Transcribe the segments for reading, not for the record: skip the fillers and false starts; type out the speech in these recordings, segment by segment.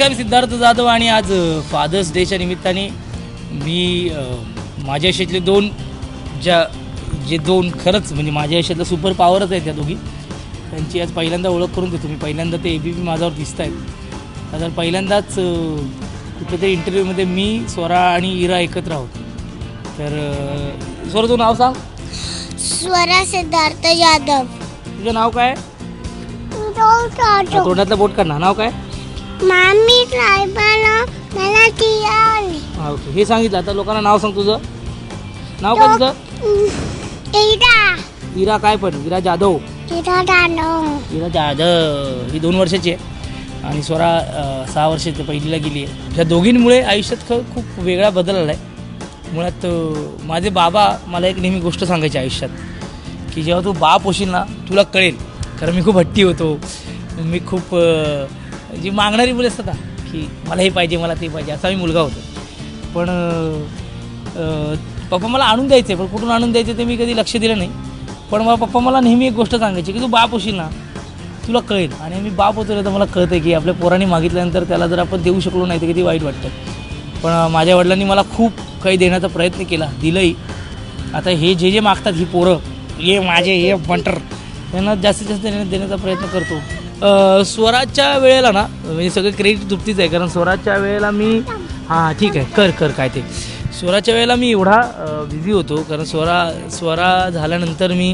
नमस्कार, सिद्धार्थ जाधव. आणि आज फादर्स डेच्या निमित्ताने मी माझ्या आयुष्यातले जे दोन खरंच म्हणजे माझ्या आयुष्यातलं सुपर पॉवरच आहे त्या दोघी, त्यांची आज पहिल्यांदा ओळख करून देतो मी. पहिल्यांदा ते ABP माझ्यावर दिसत आहेत. तर पहिल्यांदाच कुठेतरी इंटरव्ह्यूमध्ये मी, स्वरा आणि इरा एकत्र आहोत. तर स्वरा, तू नाव सांग. स्वरा सिद्धार्थ जाधव. तुझं नाव काय? तोंडातलं बोट काढ ना. नाव काय? मामी साहेबांना मला ती ओके, हे सांगितलं. आता लोकांना नाव सांग तुझं. नाव काय तुझं? इरा काय पण? इरा जाधव. इरा जाधव ही 2 वर्षाची आहे आणि स्वरा 6 वर्षाची, पहिलीला गेली आहे. ह्या दोघींमुळे आयुष्यात खूप वेगळा बदल आला आहे. मुळात माझे बाबा मला एक नेहमी गोष्ट सांगायची आयुष्यात, की जेव्हा तू बाप होशील ना तुला कळेल. कारण मी खूप हट्टी होतो. मी खूप जी मागणारी मुलं असतात ना, की मला हे पाहिजे, मला ते पाहिजे, असा मी मुलगा होतो. पण पप्पा मला आणून द्यायचे, पण कुठून आणून द्यायचे ते मी कधी लक्ष दिलं नाही. पण मला पप्पा मला नेहमी एक गोष्ट सांगायची, की तू बाप होशील ना तुला कळेल. आणि मी बाप होतो ना तर मला कळतं आहे की आपल्या पोरांनी मागितल्यानंतर त्याला जर आपण देऊ शकलो नाही तर किती वाईट वाटतं. पण माझ्या वडिलांनी मला खूप काही देण्याचा प्रयत्न केला, दिलंही. आता हे जे मागतात ही पोरं, हे माझे हे बंटर, त्यांना जास्तीत जास्त देण्याचा प्रयत्न करतो. स्वराच्या वेळेला ना म्हणजे सगळं क्रेडिट तृप्तीच आहे. कारण स्वराच्या वेळेला मी हां ठीक आहे कर काय ते. स्वराच्या वेळेला मी एवढा बिझी होतो, कारण स्वरा झाल्यानंतर मी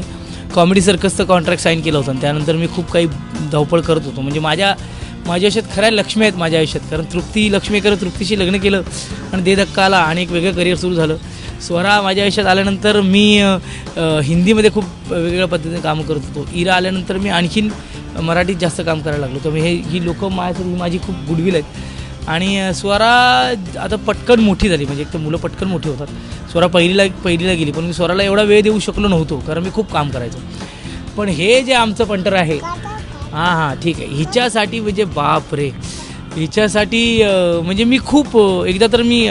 कॉमेडी सर्कसचं कॉन्ट्रॅक्ट साईन केलं होतं. आणि त्यानंतर मी खूप काही धावपळ करत होतो. म्हणजे माझ्या आयुष्यात खऱ्या लक्ष्मी आहेत माझ्या आयुष्यात. कारण तृप्ती लक्ष्मी करत तृप्तीशी लग्न केलं आणि दे धक्का आला आणि एक वेगळं करिअर सुरू झालं. स्वरा माझ्या आयुष्यात आल्यानंतर मी हिंदीमध्ये खूप वेगवेगळ्या पद्धतीने कामं करत होतो. इरा आल्यानंतर मी आणखीन मराठीत जास्त काम करायला लागलो. तर ही लोकं माझ्यासाठी माझी खूप गुडविल आहेत. आणि स्वरा आता पटकन मोठी झाली, म्हणजे एक तर मुलं पटकन मोठी होतात. स्वरा पहिलीला गेली, पण मी स्वराला एवढा वेळ देऊ शकलो नव्हतो कारण मी खूप काम करायचो. पण हे जे आमचं पंटर आहे, हां ठीक आहे, हिच्यासाठी म्हणजे बाप रे, हिच्यासाठी म्हणजे मी खूप एकदा तर मी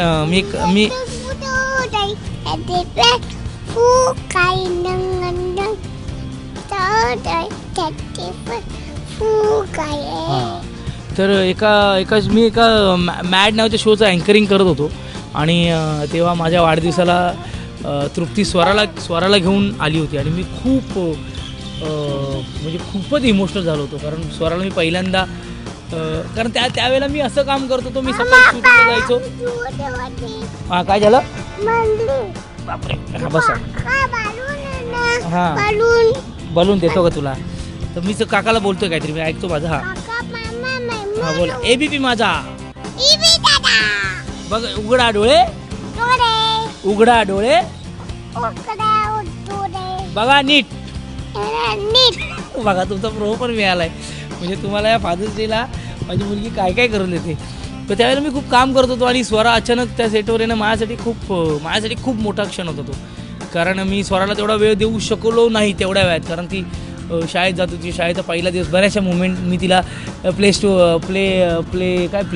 तर मी एका मॅड नावाच्या शोचं अँकरिंग करत होतो. आणि तेव्हा माझ्या वाढदिवसाला तृप्ती स्वराला घेऊन आली होती. आणि मी खूप म्हणजे खूपच इमोशनल झालो होतो. कारण स्वराला मी पहिल्यांदा कारण त्यावेळेला मी असं काम करत होतो, मी सकाळी शूटिंगला जायचो. हां काय झालं? बापरे, हां बसा. हां बलून देतो का तुला? तर मी काकाला बोलतोय काहीतरी, मी ऐकतो माझं. हां हां बोल. ABP माझा बघ. उघडा डोळे बघा नीट बघा. तुमचा प्रो पण मिळालाय. म्हणजे तुम्हाला या फादर्स डेला माझी मुलगी काय काय करून देते. तर त्यावेळेला मी खूप काम करत होतो आणि स्वरा अचानक त्या सेटवर येणं माझ्यासाठी खूप मोठा क्षण होता तो. कारण मी स्वराला तेवढा वेळ देऊ शकलो नाही तेवढ्या वेळात. कारण ती शाळेत जात होती. शाळेचा पहिला दिवस बऱ्याचशा मुवमेंट मी तिला प्ले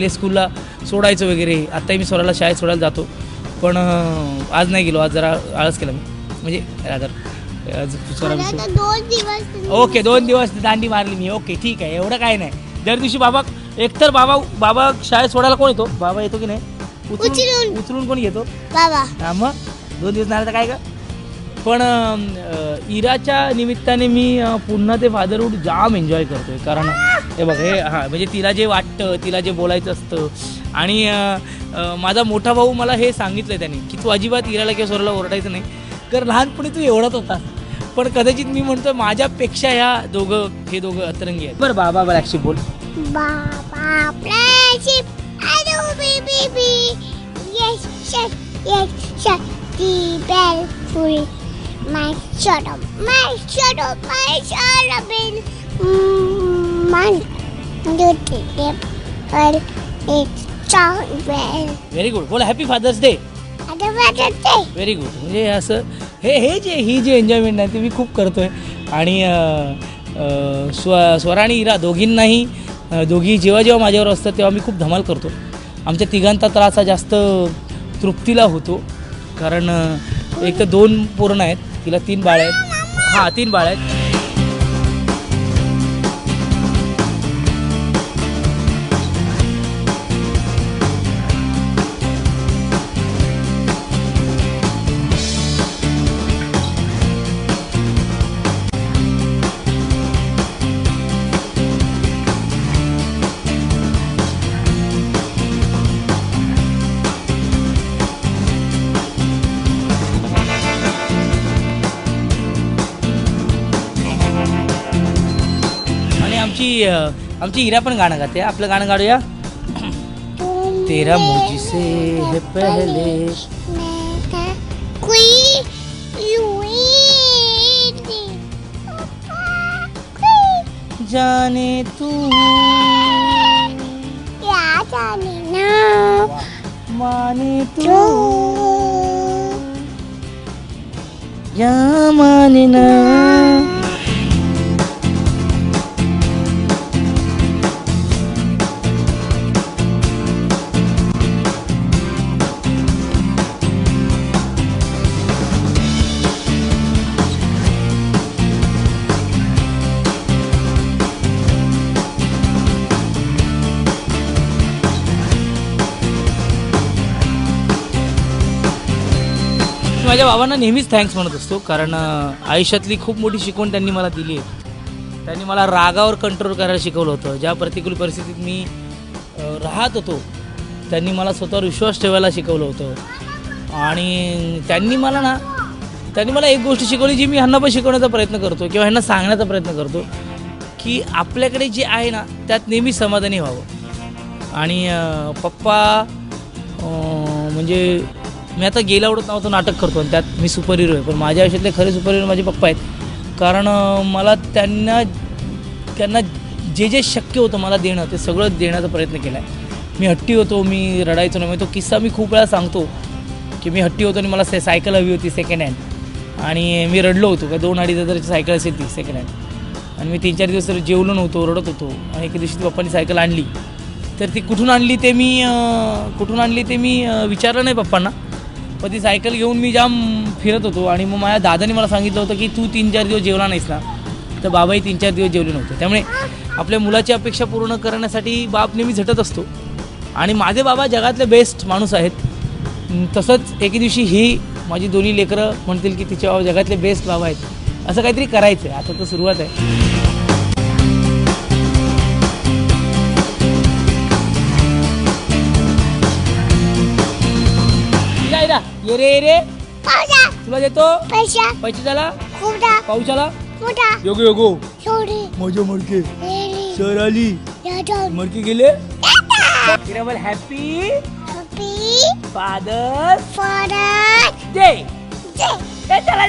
स्कूलला सोडायचं वगैरे. आत्ताही मी स्वराला शाळेत सोडायला जातो, पण आज नाही गेलो. आज जरा आळस केला मी. म्हणजे आज स्वरा ओके 2 दिवस दांडी मारली मी. ओके ठीक आहे, एवढं काय नाही. दर दिवशी एकतर बाबा शाळेत सोडायला कोण येतो? बाबा येतो की नाही? उचलून कोण येतो? बाबा. हां मग 2 दिवस नाही तर काय का. पण इराच्या निमित्ताने मी पुन्हा ते फादरहूड जाम एन्जॉय करतोय. कारण हे बघ, हे हां म्हणजे तिला जे वाटतं, तिला जे बोलायचं असतं. आणि माझा मोठा भाऊ मला हे सांगितलं त्याने, की तू अजिबात इराला किंवा स्वराला ओरडायचं नाही, कारण लहानपणी तू एवढाच होतास. पण कदाचित मी म्हणतो माझ्यापेक्षा हे दोघं अतरंगी आहेत. बरं बाबा ब्लॅकशिप बोल. Baa baa black sheep hello baby yes ती बेल full my shut up in my duty well it's sound well. Very good. बोला happy father's day. Very good. म्हणजे असं ही जे एन्जॉयमेंट आहे ते मी खूप करतोय. आणि स्वरा आणि इरा दोघी जेव्हा माझ्यावर असतात तेव्हा मी खूप धमाल करतो. आमच्या तिघांचा त्रास हा जास्त तृप्तीला होतो. कारण एक तर 2 पोरं आहेत, तिला 3 बाळ आहेत. हां 3 बाळ आहेत. आमची हिरा पण गाणं गाते. आपलं गाणं गाडूया. तेरा मुझसे है पहले कोई जाने तू या जाने ना माने तू या माने ना. माझ्या बाबांना नेहमीच थँक्स म्हणत असतो, कारण आयुष्यातली खूप मोठी शिकवण त्यांनी मला दिली आहे. त्यांनी मला रागावर कंट्रोल करायला शिकवलं होतं. ज्या प्रतिकूल परिस्थितीत मी राहत होतो त्यांनी मला स्वतःवर विश्वास ठेवायला शिकवलं होतं. आणि त्यांनी मला एक गोष्ट शिकवली जी मी ह्यांना पण शिकवण्याचा प्रयत्न करतो किंवा ह्यांना सांगण्याचा प्रयत्न करतो, की आपल्याकडे जे आहे ना त्यात नेहमी समाधानी व्हावं. आणि पप्पा म्हणजे मी आता गेला उडत नावाचं नाटक करतो आणि त्यात मी सुपर हिरो आहे, पण माझ्या आयुष्यातले खरे सुपर हिरो माझे पप्पा आहेत. कारण मला त्यांना जे शक्य होतं मला देणं ते सगळं देण्याचा प्रयत्न केला आहे. मी हट्टी होतो, मी रडायचो नाही. तो किस्सा मी खूप वेळा सांगतो की मी हट्टी होतो आणि मला सायकल हवी होती सेकंड हँड, आणि मी रडलो होतो का 2-2.5 हजाराची सायकल असेल ती सेकंड हँड, आणि मी 3-4 दिवस जेवलो नव्हतो, रडत होतो. आणि एके दिवशी पप्पांनी सायकल आणली, तर ती कुठून आणली ते मी विचारलं नाही पप्पांना. पण ती सायकल घेऊन मी जाम फिरत होतो. आणि मग माझ्या दादाने मला सांगितलं होतं की तू 3-4 दिवस जेवला नाहीस ना, तर बाबाही 3-4 दिवस जेवले नव्हते. त्यामुळे आपल्या मुलाची अपेक्षा पूर्ण करण्यासाठी बाप नेहमी झटत असतो. आणि माझे बाबा जगातले बेस्ट माणूस आहेत. तसंच एके दिवशी ही माझी दोन्ही लेकरं म्हणतील की तिचे बाबा जगातले बेस्ट बाबा आहेत. असं काहीतरी करायचं आहे. आता तर सुरुवात आहे. ये रे पावसा तुला देतो पैसा पैसे झाला खुदा पाऊसाला मोठा योगो सोडी मजा मडके रेली सर आली यादव मडके गेले. Happy father father day. जय चला